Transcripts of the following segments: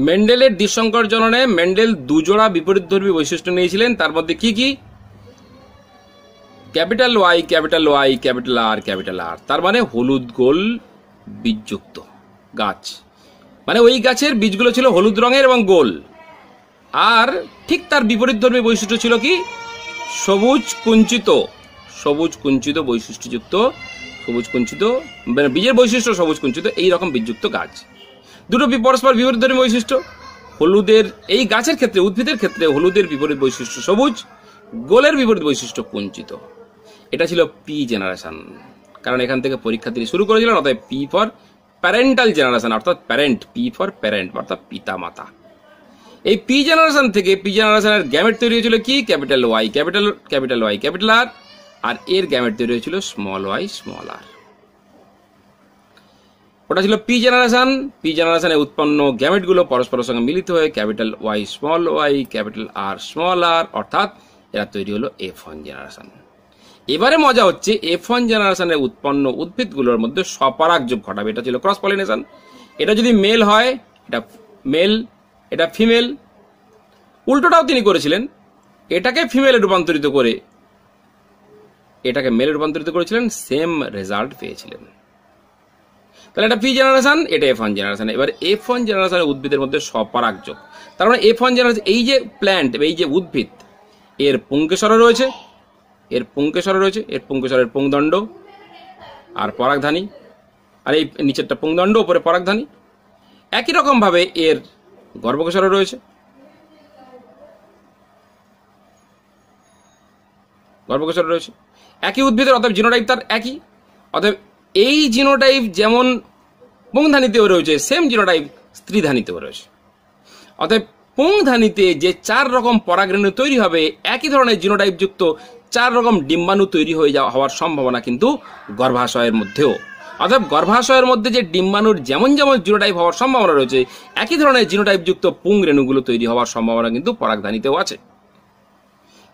মেন্ডেলের দ্বিসংকর জননে Mendel দুজোড়া বিপরীতধর্মী বৈশিষ্ট্য নিয়েছিলেন, তার মধ্যে কি কি? Capital Y, capital Y, capital R, capital R, তার মানে হলুদ গোল বীজযুক্ত গাছ, মানে ওই গাছের বীজগুলো ছিল হলুদ রঙের এবং গোল। আর ঠিক তার বিপরীতধর্মী বৈশিষ্ট্য ছিল কি? সবুজ কুঞ্চিত, সবুজ কুঞ্চিত বৈশিষ্ট্যযুক্ত, সবুজ কুঞ্চিত মানে বীজের বৈশিষ্ট্য সবুজ কুঞ্চিত, এইরকম বীজযুক্ত গাছ। দুটো পরস্পর বিপরীতধর্মী বৈশিষ্ট্য। হলুদের এই গাছের ক্ষেত্রে, উদ্ভিদের ক্ষেত্রে হলুদের বিপরীত বৈশিষ্ট্য সবুজ, গোলের বিপরীত বৈশিষ্ট্য কুঞ্চিত। এটা ছিল পি জেনারেশন, কারণ এখান থেকে পরীক্ষা তিনি শুরু করেছিলেন। অর্থাৎ পি ফর প্যারেন্টাল জেনারেশন, অর্থাৎ প্যারেন্ট, পি ফর প্যারেন্ট অর্থাৎ পিতা মাতা। এই পি জেনারেশন থেকে পি জেনারেশনের গ্যামেট তৈরি হয়েছিল কি? Capital Y, capital Y, capital R, আর এর গ্যামেট তৈরি হয়েছিল স্মল ওয়াই, স্মল আর। ওটা ছিল পি জেনারেশন। পি জেনারেশনে উৎপন্ন গ্যামেটগুলো পরস্পরের সঙ্গে মিলিত হয়ে capital Y, small Y, capital R, small R, অর্থাৎ এরা তৈরি হলো F1 জেনারেশন। এবারে মজা হচ্ছে F1 জেনারেশনের উৎপন্ন উদ্ভিদগুলোর মধ্যে স্বপরাগযোগ ঘটাবে। এটা ছিল ক্রস পলিনেশন। এটা যদি মেল হয়, এটা মেল, এটা ফিমেল। উল্টোটাও তিনি করেছিলেন, এটাকে ফিমেলে রূপান্তরিত করে এটাকে মেলে রূপান্তরিত করেছিলেন, সেম রেজাল্ট পেয়েছিলেন। তাহলে এটা পি জেনারেশন, এটা F1 জেনারেশন। এবার F1 জেনারেশনের উদ্ভিদের মধ্যে স্বপরাগযোগ, তার মানে F1 জেনারেশন, এই যে প্ল্যান্ট, এই যে উদ্ভিদ, এর পুংকেশর রয়েছে, এর পুংকেশর রয়েছে, এর পুংকেশরের পুংদণ্ড আর পরাগধানী, আর এই নিচেরটা পুংদণ্ড, উপরে পরাগধানী। একই রকম ভাবে এর গর্ভকেশর রয়েছে, গর্ভকেশর রয়েছে। একই উদ্ভিদের, অতএব জিনোটাইপ তার একই। অতএব এই জিনোটাইপ যেমন পুংধানীতেও রয়েছে, সেম জিনোটাইপ স্ত্রীধানীতেও রয়েছে। অতএব পুংধানীতে যে 4 রকম পরাগরেণু তৈরি হবে, একই ধরনের জিনোটাইপ যুক্ত 4 রকম ডিম্বাণু তৈরি হয়ে হওয়ার সম্ভাবনা কিন্তু গর্ভাশয়ের মধ্যেও। অতএব গর্ভাশয়ের মধ্যে যে ডিম্বাণুর যেমন যেমন জিনোটাইপ হওয়ার সম্ভাবনা রয়েছে, একই ধরনের জিনোটাইপ যুক্ত পুং রেণুগুলো তৈরি হওয়ার সম্ভাবনা কিন্তু পরাগধানীতেও আছে।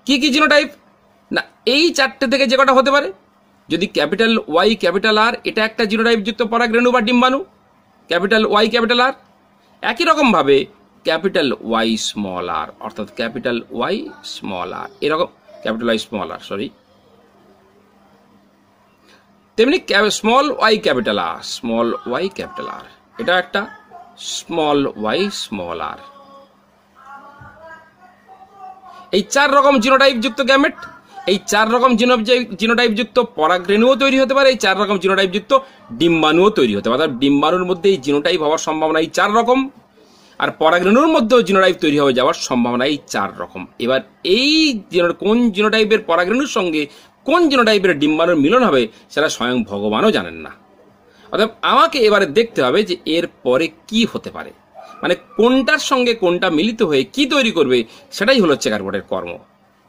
কি কি জিনোটাইপ? না, এই 4টে থেকে যে কটা হতে পারে। যদি ক্যাপিটাল ওয়াই, ক্যাপিটাল আর, এটা একটা জিনোটাইপ যুক্ত পরাগরেণু বা ডিম্বাণু, ক্যাপিটাল ওয়াই, ক্যাপিটাল আর। একই রকম ভাবে ক্যাপিটাল ওয়াই স্মল আর, অর্থাৎ ক্যাপিটাল ওয়াই স্মল আর, এরকম capital Y small R, sorry, তেমনি small Y capital R, small Y capital R, এটা একটা স্মল ওয়াই স্মল আর। এই 4 রকম জিনোটাইপ যুক্ত গ্যামেট, এই 4 রকম জিনোটাইপ যুক্ত পরাগরেণুও তৈরি হতে পারে, এই 4 রকম জিনোটাইপ যুক্ত ডিম্বাণুও তৈরি হতে পারে। অর্থাৎ ডিম্বাণুর মধ্যে এই জিনোটাইপ হওয়ার সম্ভাবনা এই 4 রকম, আর পরাগরেণুর মধ্যেও জিনোটাইপ তৈরি হয়ে যাওয়ার সম্ভাবনা এই 4 রকম। এবার এই কোন জিনোটাইপের পরাগরেণুর সঙ্গে কোন জিনোটাইপের ডিম্বাণুর মিলন হবে, সেটা স্বয়ং ভগবানও জানেন না। অর্থাৎ আমাকে এবারে দেখতে হবে যে এর পরে কি হতে পারে, মানে কোনটার সঙ্গে কোনটা মিলিত হয়ে কি তৈরি করবে, সেটাই হলো চেকার বোর্ডের কর্ম।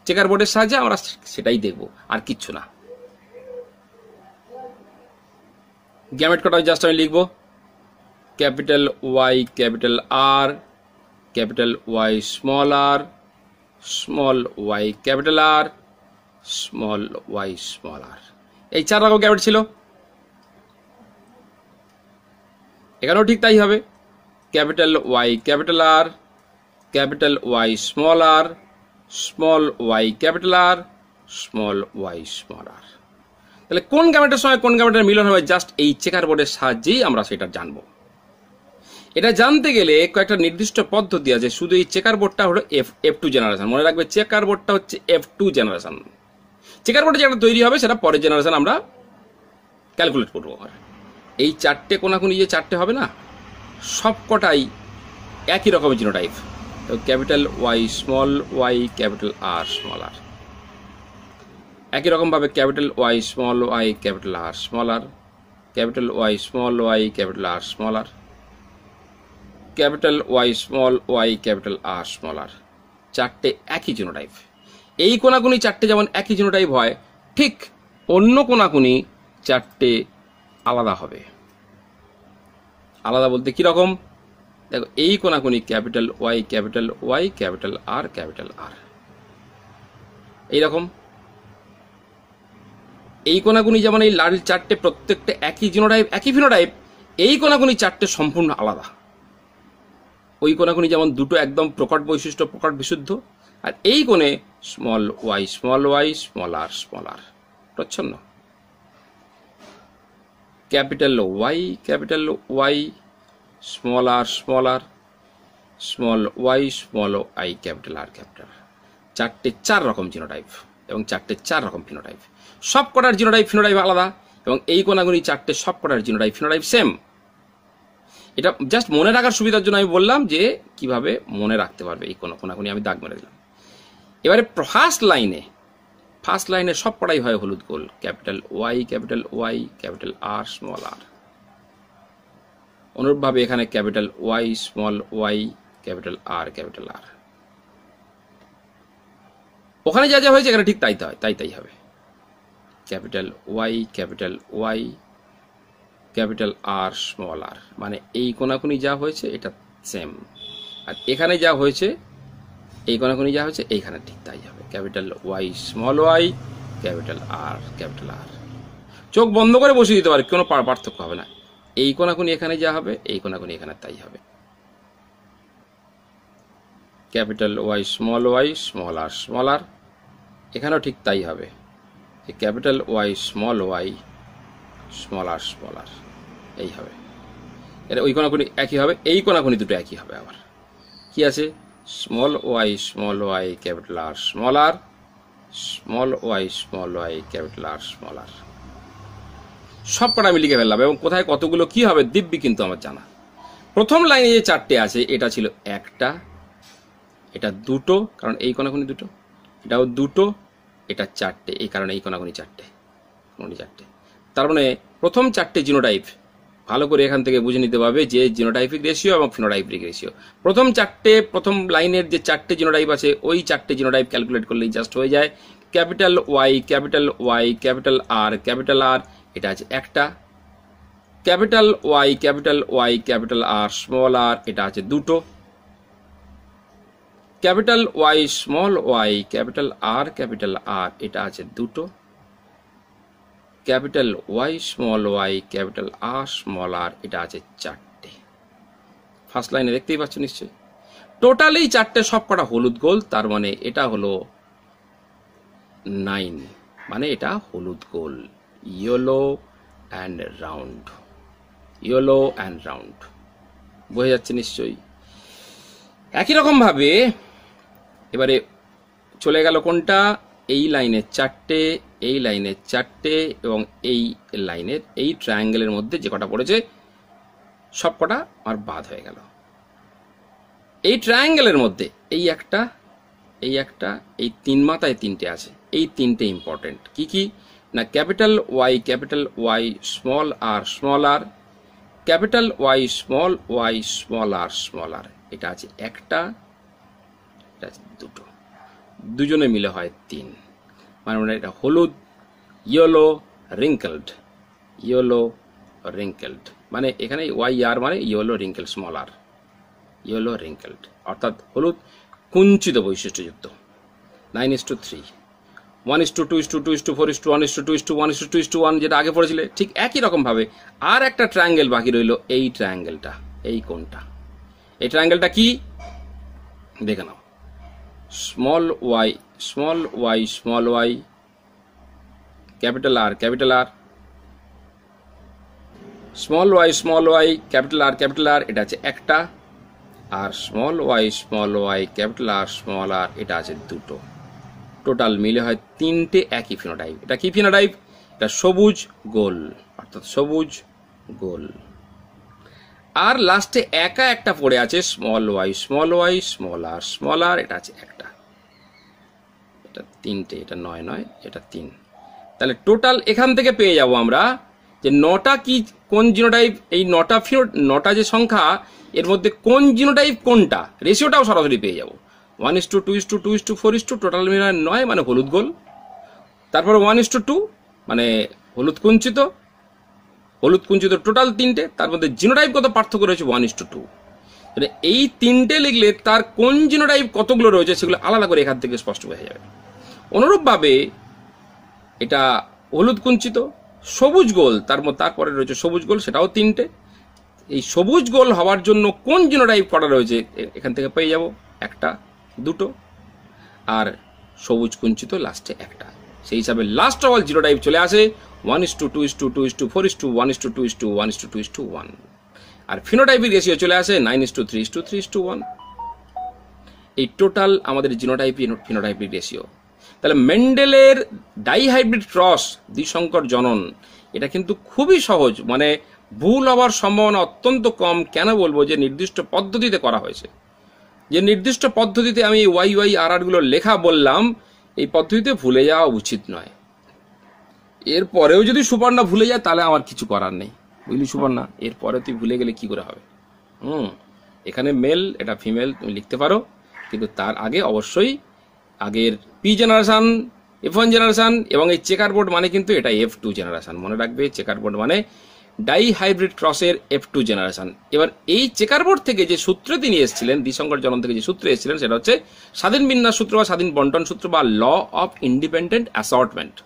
চেকার বোর্ডের সাহায্যে আমরা সেটাই দেখব, আর কিচ্ছু না। গ্যামেট কটা জাস্ট আমি লিখবো, capital Y capital R, capital Y small R, small Y capital R, small Y small R. এই 4 রকম গ্যামেট ছিল। এখানেও ঠিক তাই হবে, capital Y capital R, capital Y small R, small Y capital R, small Y small R. তাহলে কোন গ্যামেটের সঙ্গে কোন গ্যামেটের মিলন হবে, জাস্ট এই চেকার বোর্ডের সাহায্যেই আমরা সেটা জানবো। এটা জানতে গেলে কয়েকটা নির্দিষ্ট পদ্ধতি আছে। শুধু এই চেকার বোর্ডটা হলো F2 জেনারেশন, মনে রাখবে চেকার বোর্ডটা হচ্ছে F2 জেনারেশন। চেকার বোর্ডে যেটা তৈরি হবে সেটা পরের জেনারেশন আমরা ক্যালকুলেট করবো। এই 4টে কোনাকুনি যে 4টে হবে না, সবকটাই একই রকমের genotype. Capital Y small Y capital R small R, একই রকম ভাবে capital Y small Y capital R small R, capital Y small Y capital R small R, capital Y small Y capital R small R. 4টে একই genotype. এই কোনাকুনি 4টে যেমন একই genotype হয়, ঠিক অন্য কোনাকুনি চারটে আলাদা হবে। আলাদা বলতে কিরকম? দেখো এই কোনাকুনি capital Y capital Y capital R capital R, এইরকম। এই কোনাকুনি যেমন এই লাল চারটে প্রত্যেকটা একই জিনোটাইপ একই ফিনোটাইপ, এই কোনাকুনি চারটে সম্পূর্ণ আলাদা। ওই কোনাকুনি যেমন দুটো একদম প্রকট বৈশিষ্ট্য, প্রকট বিশুদ্ধ, আর এই কোণে স্মল ওয়াই স্মল আর প্রচ্ছন্ন। Capital Y small R small Y capital আর চারটে চার রকম জিনোটাইপ এবং চারটে চার রকম ফিনোটাইপ। সব কটার জিনোটাইপ ফিনোটাইপ আলাদা, এবং এই কোনাগুনি চারটে সব কটার জিনোটাইপ ফিনোটাইপ সেম। এটা জাস্ট মনে রাখার সুবিধার জন্য আমি বললাম যে কিভাবে মনে রাখতে পারবে এই কোনাগুনি, আমি দাগ মেরে দিলাম। এবারে ফার্স্ট লাইনে সব কটাই হয় হলুদ গোল, capital Y capital R small R. অনুরূপভাবে এখানে capital Y small Y capital R ওখানে যা যা হয়েছে এখানে ঠিক তাই হবে। Capital Y capital R small R, মানে এই কোনাকুনি যা হয়েছে এটা সেম, আর এখানে যা হয়েছে এই কোনাকুনি যা হয়েছে এইখানে ঠিক তাই হবে। Capital Y small Y capital R চোখ বন্ধ করে বসিয়ে দিতে পারে, কোনো পার্থক্য হবে না। এই কোনাকুনি এখানে যা হবে এই কোনাকুনি এখানে তাই হবে। ক্যাপিটাল ওয়াই স্মল আর এখানেও ঠিক তাই হবে। ক্যাপিটাল ওয়াই স্মল আর এই হবে। এটা ওই কোনাকুনি একই হবে, এই কোনাকুনি দুটো একই হবে। আবার কি আছে? Small Y capital R small Y capital R সব কটা আমি লিখে ফেললাম, এবং কোথায় কতগুলো কি হবে দিব্যি কিন্তু আমার জানা। প্রথম লাইনে যে চারটে আছে এটা ছিল একটা, এটা দুটো, কারণ এই কোনাকুনি দুটো, এটাও দুটো, এটা চারটে, এই কারণে এই কোনাকুনি চারটে। তার মানে প্রথম চারটে জিনোটাইপ ভালো করে এখান থেকে বুঝে নিতে পারবে যে জিনোটাইপিক রেশিও এবং ফিনোটাইপিক রেশিও। প্রথম লাইনের যে চারটে জিনোটাইপ আছে ওই চারটে জিনোটাইপ ক্যালকুলেট করলেই জাস্ট হয়ে যায়। ক্যাপিটাল ওয়াই ক্যাপিটাল আর এটা আছে একটা, capital Y capital R small R এটা আছে দুটো, capital Y small Y capital R এটা আছে দুটো, capital Y small Y capital R small R এটা আছে চারটে। ফার্স্ট লাইনে দেখতেই পাচ্ছ নিশ্চয়ই। টোটালি চারটে সব কটা হলুদ গোল, তার মানে এটা হলো 9, মানে এটা হলুদ গোল, ইয়েলো অ্যান্ড রাউন্ড। বোঝা যাচ্ছে নিশ্চয়ই। একই রকম ভাবে এবারে চলে গেল কোনটা? এই লাইনের চারটে, এই লাইনের চারটে, এবং এই লাইনের এই ট্রায়াঙ্গেলের মধ্যে যে কটা পড়েছে সব কটা আর বাদ হয়ে গেল। এই ট্রায়াঙ্গেলের মধ্যে এই একটা, এই তিন মাথায় তিনটে আছে, এই তিনটে ইম্পর্টেন্ট। কি না? Capital Y small R capital Y small R এটা আছে একটা, এটা আছে দুটো, দুজনে মিলে হয় 3, মানে এটা হলুদ, ইয়েলো রিঙ্কেলড, মানে এখানে ওয়াই আর মানে ইয়েলো রিঙ্কেল স্মল আর, ইয়েলো রিঙ্কেলড, অর্থাৎ হলুদ কুঞ্চিত বৈশিষ্ট্যযুক্ত। 9:3, 1:2, 2:2, 4:1, 2:2, 1:1, যেটা আগে পড়েছিলে ঠিক একই রকম ভাবে আর একটা ট্রায়াঙ্গেল বাকি রইল, এই ট্রায়াঙ্গেলটা, এই কোণটা। এই ট্রায়াঙ্গেলটা কি দেখে নাও। Small Y capital R small Y capital R এটা আছে একটা, আর small Y capital R small R এটা আছে দুটো। টোটাল মিলে হয় 3টে একই ফিনোটাইপ। এটা কি ফিনোটাইপ? এটা সবুজ গোল, অর্থাৎ সবুজ গোল। আর লাস্টে একা একটা পড়ে আছে স্মল ওয়াই স্মল আর এটা আছে একটা, এটা 3টে, এটা 9, এটা 3। তাহলে টোটাল এখান থেকে পেয়ে যাব আমরা যে 9টা কি কোন জিনোটাইপ, এই 9টা যে সংখ্যা এর মধ্যে কোন জিনোটাইপ কোনটা, রেশিওটাও সরাসরি পেয়ে যাব। 1:2, 2:4, টোটাল মিলে 9, মানে হলুদ গোল। তারপরে 1:2 মানে হলুদ কুঞ্চিত, হলুদ কুঞ্চিত টোটাল 3টে, তার মধ্যে জিনোটাইপ কত পার্থক্য রয়েছে 1:2। এই 3টে লিখলে তার কোন জিনোটাইপ কতগুলো রয়েছে সেগুলো আলাদা করে এখান থেকে স্পষ্ট বোঝা যাবে। অনুরূপভাবে এটা হলুদ কুঞ্চিত, সবুজ গোল, তারপরে রয়েছে সবুজ গোল, সেটাও 3টে। এই সবুজ গোল হওয়ার জন্য কোন জিনোটাইপ করা রয়েছে এখান থেকে পেয়ে যাব 1টা 2টো, আর সবুজ কুঞ্চিত লাস্টে 1টা। সেই হিসাবে লাস্ট অফ অল জিনোটাইপ চলে আসে 1:2:2:4:1:2:1:1, আর ফিনোটাইপিক রেশিও চলে আসে 9:3:3:1। এই টোটাল আমাদের জিনোটাইপ ফিনোটাইপিক রেশিও। তাহলে মেন্ডেলের ডাইহাইব্রিড ক্রস, দ্বিসংকর জনন, এটা কিন্তু খুবই সহজ, মানে ভুল হওয়ার সম্ভাবনা অত্যন্ত কম। কেন বলবো? যে নির্দিষ্ট পদ্ধতিতে করা হয়েছে, যে নির্দিষ্ট পদ্ধতিতে আমি YYRR গুলো লেখা বললাম, এই পদ্ধতিতে ভুলে যাওয়া উচিত নয়। এরপরেও যদি সুপর্ণা ভুলে যায় তাহলে আমার কিছু করার নেই, বুঝলি সুপর্ণা? এরপরে তুই ভুলে গেলে কি করে হবে? এখানে মেল, এটা ফিমেল, তুমি লিখতে পারো, কিন্তু তার আগে অবশ্যই আগের P জেনারেশন, F1 জেনারেশন, এবং এই চেকার বোর্ড মানে কিন্তু এটা F2 জেনারেশন। মনে রাখবে, চেকার বোর্ড মানে ডাইহাইব্রিড ক্রসের F2 জেনারেশন। এবার এই চেকার বোর্ড থেকে যে সূত্র তিনি এসেছিলেন, দ্বিসংকর জনন থেকে যে সূত্র এসেছিলেন, সেটা হচ্ছে স্বাধীন বিন্যাস সূত্র বা স্বাধীন বন্টন সূত্র বা ল অফ ইন্ডিপেন্ডেন্ট অ্যাসর্টমেন্ট।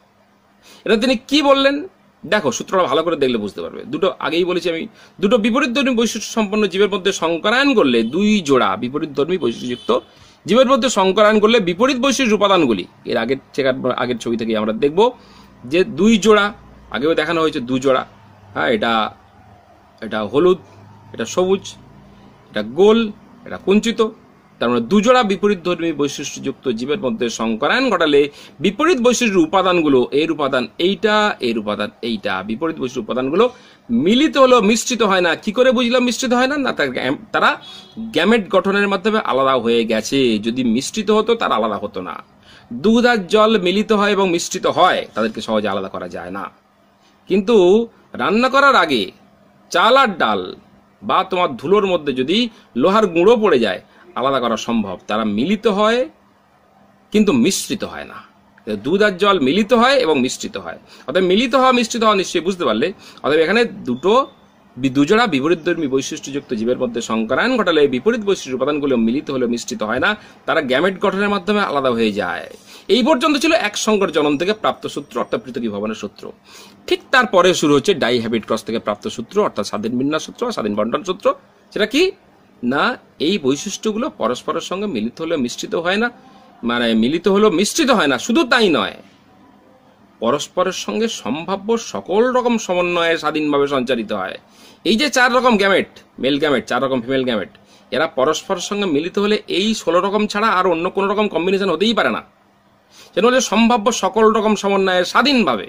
এটা তিনি কি বললেন দেখো, সূত্রটা ভালো করে দেখলে বুঝতে পারবে। দুটো আগেই বলেছি আমি, দুটো বিপরীতধর্মী বৈশিষ্ট্য সম্পন্ন জীবের মধ্যে সংকরায়ন করলে, 2 জোড়া বিপরীতধর্মী বৈশিষ্ট্যযুক্ত জীবের মধ্যে সংকরায়ন করলে বিপরীত বৈশিষ্ট্য উপাদানগুলি, এর আগের ছবি থেকে আমরা দেখব যে 2 জোড়া, আগেও দেখানো হয়েছে 2 জোড়া। হ্যাঁ, এটা হলুদ, এটা সবুজ, এটা গোল, এটা কুঞ্চিত। তার মানে 2 জোড়া বিপরীতধর্মী বৈশিষ্ট্যযুক্ত জীবের মধ্যে সংকরায়ন ঘটালে বিপরীত বৈশিষ্ট্যের উপাদানগুলো, এর উপাদান এইটা, এর উপাদান এইটা, বিপরীত বৈশিষ্ট্য উপাদানগুলো মিলিত হলো, মিশ্রিত হয় না। কি করে বুঝলাম মিশ্রিত হয় না? না, তারা গ্যামেট গঠনের মাধ্যমে আলাদা হয়ে গেছে। যদি মিশ্রিত হতো তারা আলাদা হতো না। দুধ আর জল মিলিত হয় এবং মিশ্রিত হয়, তাদেরকে সহজে আলাদা করা যায় না। কিন্তু রান্না করার আগে চাল আর ডাল বা তোমার ধুলোর মধ্যে যদি লোহার গুঁড়ো পড়ে যায়, আলাদা করা সম্ভব। তারা মিলিত হয় কিন্তু মিশ্রিত হয় না। দুধ আর জল মিলিত হয় এবং মিশ্রিত হয়। অর্থাৎ মিলিত হওয়া মিশ্রিত হওয়া নিশ্চয়ই বুঝতে পারলে। অর্থাৎ এখানে 2 জোড়া বিপরীতধর্মী বৈশিষ্ট্যযুক্ত জীবের মধ্যে সংকরায়ন ঘটালে বিপরীত বৈশিষ্ট্য উপাদানগুলো মিলিত হলে মিশ্রিত হয় না, তারা গ্যামেট গঠনের মাধ্যমে আলাদা হয়ে যায়। এই পর্যন্ত ছিল এক সংকর জনন থেকে প্রাপ্ত সূত্র, অর্থাৎ পৃথকীভবনের সূত্র। ঠিক তারপরে শুরু হচ্ছে ডাইহাইব্রিড ক্রস থেকে প্রাপ্ত সূত্র, অর্থাৎ স্বাধীন বিন্যাস সূত্র, স্বাধীন বন্টন সূত্র। সেটা কি না, এই বৈশিষ্ট্যগুলো পরস্পরের সঙ্গে মিলিত হলে মিশ্রিত হয় না, মানে মিলিত হলো মিশ্রিত হয় না। শুধু তাই নয়, পরস্পরের সঙ্গে সম্ভাব্য সকল রকম সমন্বয়ে স্বাধীনভাবে সঞ্চারিত হয়। এই যে 4 রকম গ্যামেট, মেল গ্যামেট, 4 রকম ফিমেল গ্যামেট, এরা পরস্পরের সঙ্গে মিলিত হলে এই 16 রকম ছাড়া আর অন্য কোনো রকম কম্বিনেশন হতেই পারে না। সেটা হচ্ছে সম্ভাব্য সকল রকম সমন্বয়ে স্বাধীনভাবে।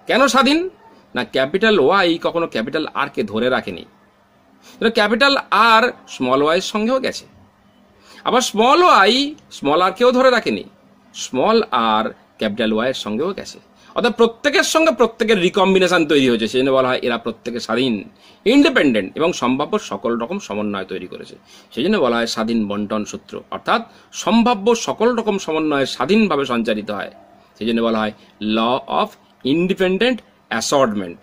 কেন স্বাধীন? না, ক্যাপিটাল ওয়াই কখনো ক্যাপিটাল আর কে ধরে রাখেনি। ক্যাপিটাল আর স্মল ওয়াই এর সঙ্গেও গেছে, আবার স্মল ওয়াই স্মল আর কেও ধরে রাখেনি, স্মল আর ক্যাপিটাল ওয়াই এর সঙ্গেও গেছে। অর্থাৎ প্রত্যেকের সঙ্গে প্রত্যেকের রিকম্বিনেশন তৈরি হয়েছে। সেই জন্য বলা হয় এরা প্রত্যেকে স্বাধীন, ইন্ডিপেন্ডেন্ট এবং সম্ভাব্য সকল রকম সমন্বয় তৈরি করেছে। সেই জন্য বলা হয় স্বাধীন বন্টন সূত্র, অর্থাৎ সম্ভাব্য সকল রকম সমন্বয়ে স্বাধীনভাবে সঞ্চারিত হয়। সেই জন্য বলা হয় ল অফ ইন্ডিপেন্ডেন্ট অ্যাসর্টমেন্ট।